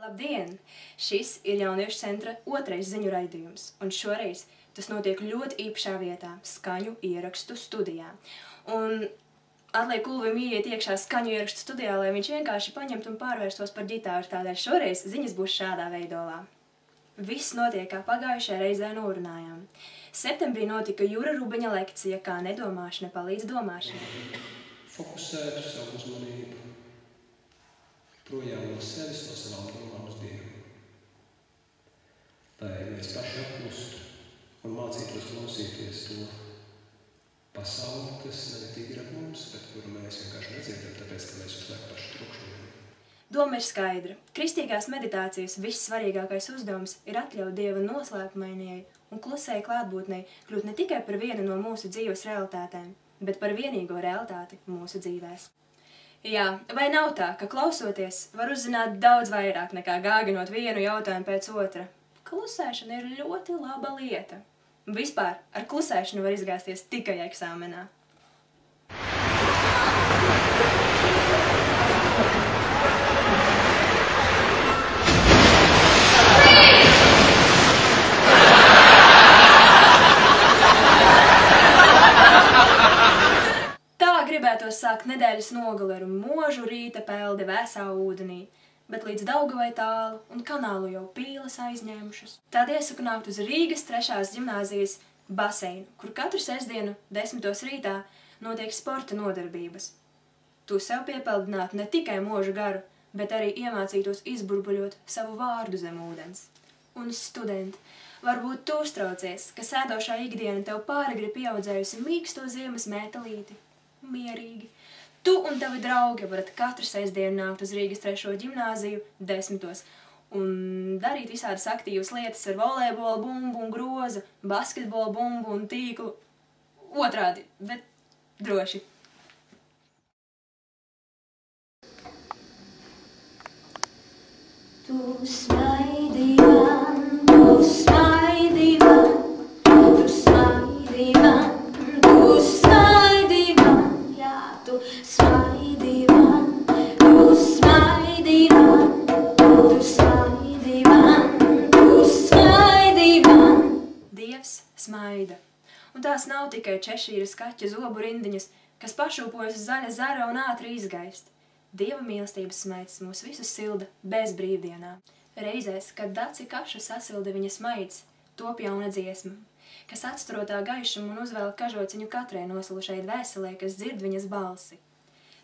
Labdien! Šis ir Jauniešu centra otrais ziņu raidījums, un šoreiz tas notiek ļoti īpašā vietā – skaņu ierakstu studijā. Un atliek Ulvim ieiet iekšā skaņu ierakstu studijā, lai viņš vienkārši paņemtu un pārvērstos par ģitāru, tādēļ šoreiz ziņas būs šādā veidolā. Viss notiek, kā pagājušajā reizē norunājām. Septembrī notika Jura Rubeņa lekcija, kā nedomāšana palīdz domāšanai. Fokusētu savu uzmanību projām no sevis, no savām domām uz Dievu. Lai mēs paši apklustu un mācītos klausīties to pasauli, kas nemitīgi ir ap mums, bet kuru mēs vienkārši nedzirdam, tāpēc, ka mēs uzliek paši trukšņojam. Doma ir skaidra. Kristīgās meditācijas vissvarīgākais uzdevums ir atļaut Dieva noslēpumainajai un klusai klātbūtnei kļūt ne tikai par vienu no mūsu dzīves realitātēm, bet par vienīgo realitāti mūsu dzīvēs. Jā, vai nav tā, ka klausoties var uzzināt daudz vairāk nekā gāginot vienu jautājumu pēc otra? Klusēšana ir ļoti laba lieta. Vispār ar klusēšanu var izgāzties tikai eksāmenā. Gribētos sākt nedēļas nogali ar možu rīta peldi vēsā ūdenī, bet līdz Daugavai tālu un kanālu jau pīles aizņēmušas. Tad iesaku nākt uz Rīgas 3. ģimnāzijas baseinu, kur katru sestdienu 10. rītā notiek sporta nodarbības. Tu sev piepeldinātu ne tikai možu garu, bet arī iemācītos izburbuļot savu vārdu zem ūdens. Un studenti, varbūt tu uztraucies, ka sēdošā ikdiena tev pāragri pieaudzējusi mīksto ziemas mētelīti. Mierīgi. Tu un tavi draugi varat katru sestdienu nākt uz Rīgas 3. ģimnāziju 10. un darīt visādas aktīvas lietas ar volejbola bumbu un grozu, basketbola bumbu un tīklu. Otrādi, bet droši. Tu smaidi man, tu smaidi man, tu smaidi man. Tu smaidi man, tu smaidi man, tu smaidi man, tu smaidi man. Dievs smaida. Un tās nav tikai češīras kaķa zobu rindiņas, kas pašūpojas zaļa zara un ātri izgaist. Dieva mīlestības smaids mūs visus silda bez brīvdienām. Reizēs, kad daci kašu sasilda viņa smaids, top jauna dziesma, kas atstarotā gaišumu un uzvēl kažociņu katrai nosalušai dvēselē, kas dzird viņas balsi.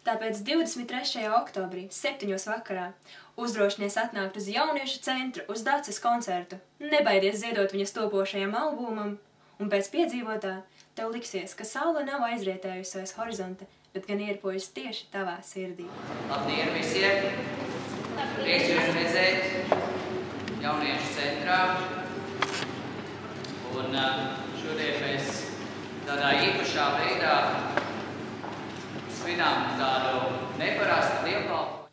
Tāpēc 23. oktobrī, 7. vakarā, uzdrošinies atnākt uz Jauniešu centru uz Daces koncertu, nebaidies ziedot viņas topošajam albumam, un pēc piedzīvotā tev liksies, ka saule nav aizrietējusi aiz horizonta, bet gan ierpojas tieši tavā sirdī. Labdien visiem! Prieks jūs redzēt Jauniešu centrā. Un šodien mēs tādā īpašā veidā svinām tādu neparastu dievkalpojumu.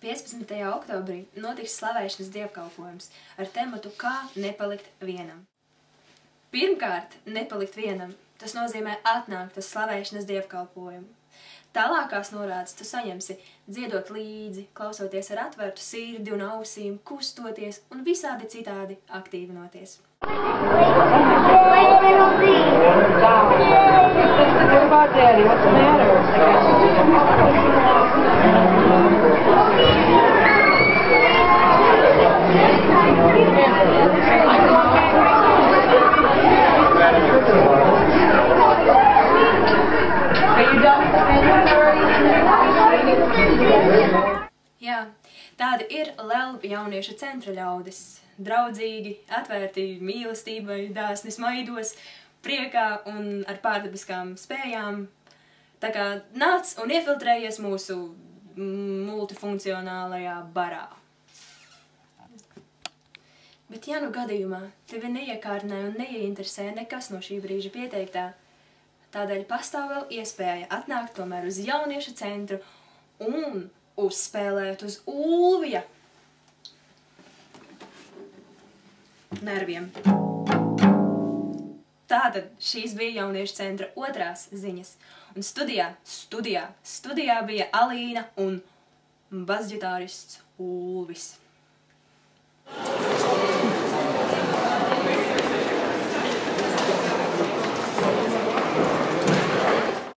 15. oktobrī notiks slavēšanas dievkalpojums ar tematu Kā nepalikt vienam. Pirmkārt, nepalikt vienam, tas nozīmē atnākt uz slavēšanas dievkalpojumu. Tālākās norādes tu saņemsi dziedot līdzi, klausoties ar atvērtu sirdi un ausīm, kustoties un visādi citādi aktīvinoties. What about Daddy? What's the matter? Are you done with Jā, tādi ir Lelpa Jauniešu centra ļaudis. Draudzīgi, atvērti mīlestībai, dāsni smaidos, priekā un ar pārdabiskām spējām. Tā kā nāc un iefiltrējies mūsu multifunkcionālajā barā. Bet ja nu gadījumā tevi neiekārnē un neieinteresē nekas no šī brīža pieteiktā, tādēļ pastāv vēl iespēja atnākt tomēr uz Jauniešu centru un uzspēlēt uz Ulvija nerviem. Tātad šīs bija Jauniešu centra otrās ziņas. Un studijā bija Alīna un basģitārists Ulvis.